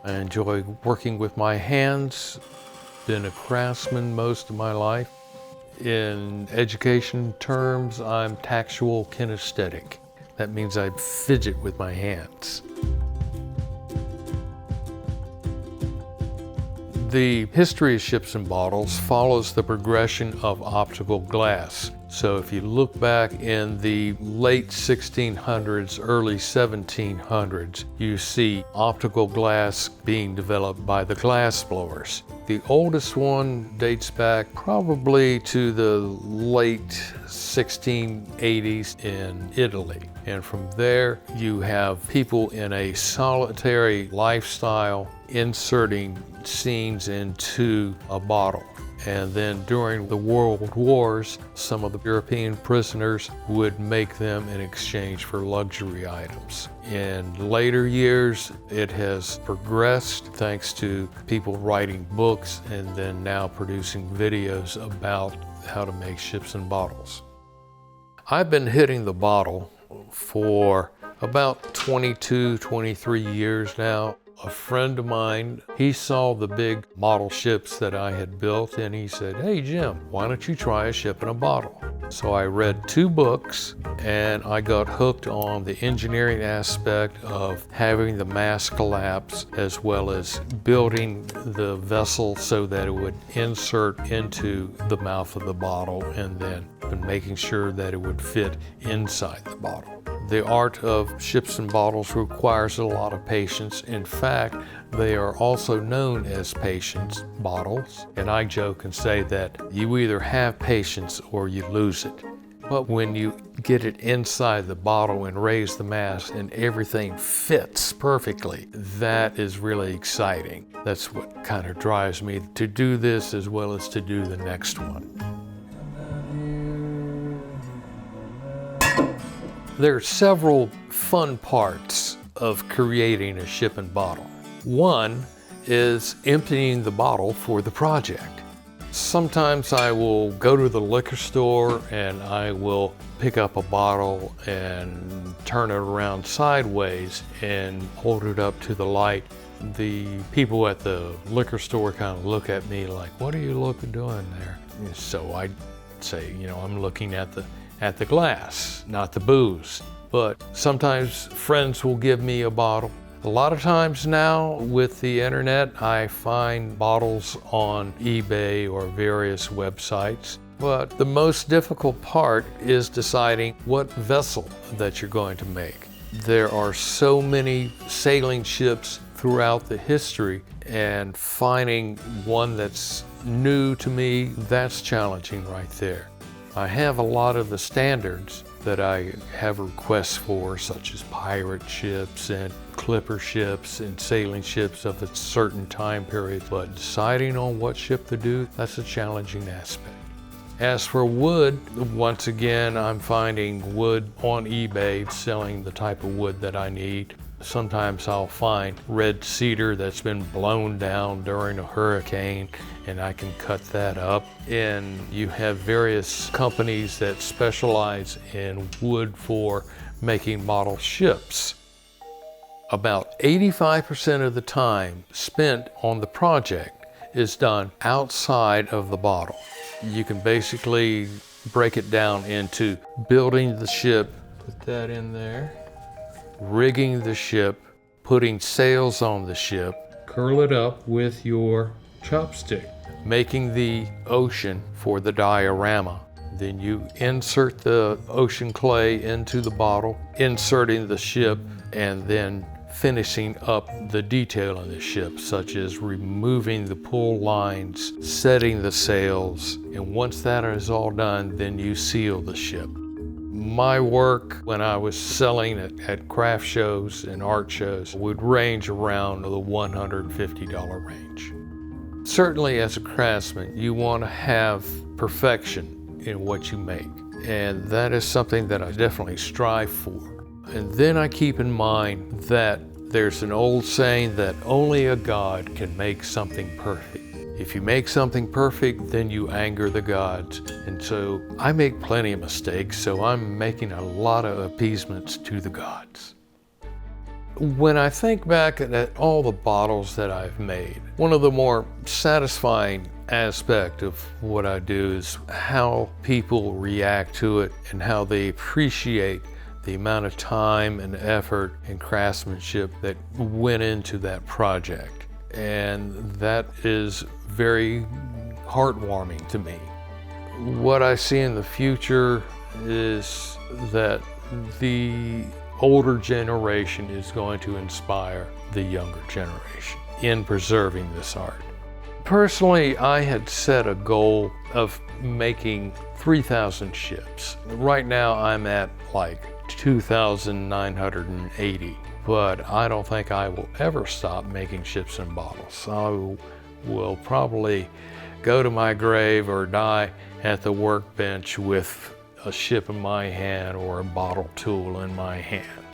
I enjoy working with my hands. Been a craftsman most of my life. In education terms, I'm tactual kinesthetic. That means I fidget with my hands. The history of ships and bottles follows the progression of optical glass. So if you look back in the late 1600s, early 1700s, you see optical glass being developed by the glass blowers. The oldest one dates back probably to the late 1680s in Italy. And from there, you have people in a solitary lifestyle inserting scenes into a bottle. And then during the World Wars, some of the European prisoners would make them in exchange for luxury items. In later years, it has progressed thanks to people writing books and then now producing videos about how to make ships and bottles. I've been hitting the bottle for about 22, 23 years now. A friend of mine, he saw the big model ships that I had built and he said, "Hey Jim, why don't you try a ship in a bottle?" So I read 2 books and I got hooked on the engineering aspect of having the mast collapse as well as building the vessel so that it would insert into the mouth of the bottle and then making sure that it would fit inside the bottle. The art of ships and bottles requires a lot of patience. In fact, they are also known as patience bottles. And I joke and say that you either have patience or you lose it. But when you get it inside the bottle and raise the mast and everything fits perfectly, that is really exciting. That's what kind of drives me to do this as well as to do the next one. There are several fun parts of creating a ship and bottle. One is emptying the bottle for the project. Sometimes I will go to the liquor store and I will pick up a bottle and turn it around sideways and hold it up to the light. The people at the liquor store kind of look at me like, "What are you doing there?" So I say, I'm looking at the glass, not the booze. But sometimes friends will give me a bottle. A lot of times now with the internet, I find bottles on eBay or various websites. But the most difficult part is deciding what vessel that you're going to make. There are so many sailing ships throughout the history, and finding one that's new to me, that's challenging right there. I have a lot of the standards that I have requests for, such as pirate ships and clipper ships and sailing ships of a certain time period, but deciding on what ship to do, that's a challenging aspect. As for wood, once again, I'm finding wood on eBay, selling the type of wood that I need. Sometimes I'll find red cedar that's been blown down during a hurricane and I can cut that up. And you have various companies that specialize in wood for making model ships. About 85% of the time spent on the project is done outside of the bottle. You can basically break it down into building the ship, put that in there, rigging the ship, putting sails on the ship, curl it up with your chopstick, making the ocean for the diorama. Then you insert the ocean clay into the bottle, inserting the ship, and then finishing up the detail on the ship, such as removing the pull lines, setting the sails, and once that is all done, then you seal the ship. My work when I was selling at craft shows and art shows would range around the $150 range. Certainly as a craftsman, you want to have perfection in what you make, and that is something that I definitely strive for. And then I keep in mind that there's an old saying that only a God can make something perfect. If you make something perfect, then you anger the gods. And so I make plenty of mistakes, so I'm making a lot of appeasements to the gods. When I think back at all the bottles that I've made, one of the more satisfying aspect of what I do is how people react to it and how they appreciate the amount of time and effort and craftsmanship that went into that project. And that is very heartwarming to me. What I see in the future is that the older generation is going to inspire the younger generation in preserving this art. Personally, I had set a goal of making 3,000 ships. Right now I'm at like 2,980, but I don't think I will ever stop making ships and bottles. I will probably go to my grave or die at the workbench with a ship in my hand or a bottle tool in my hand.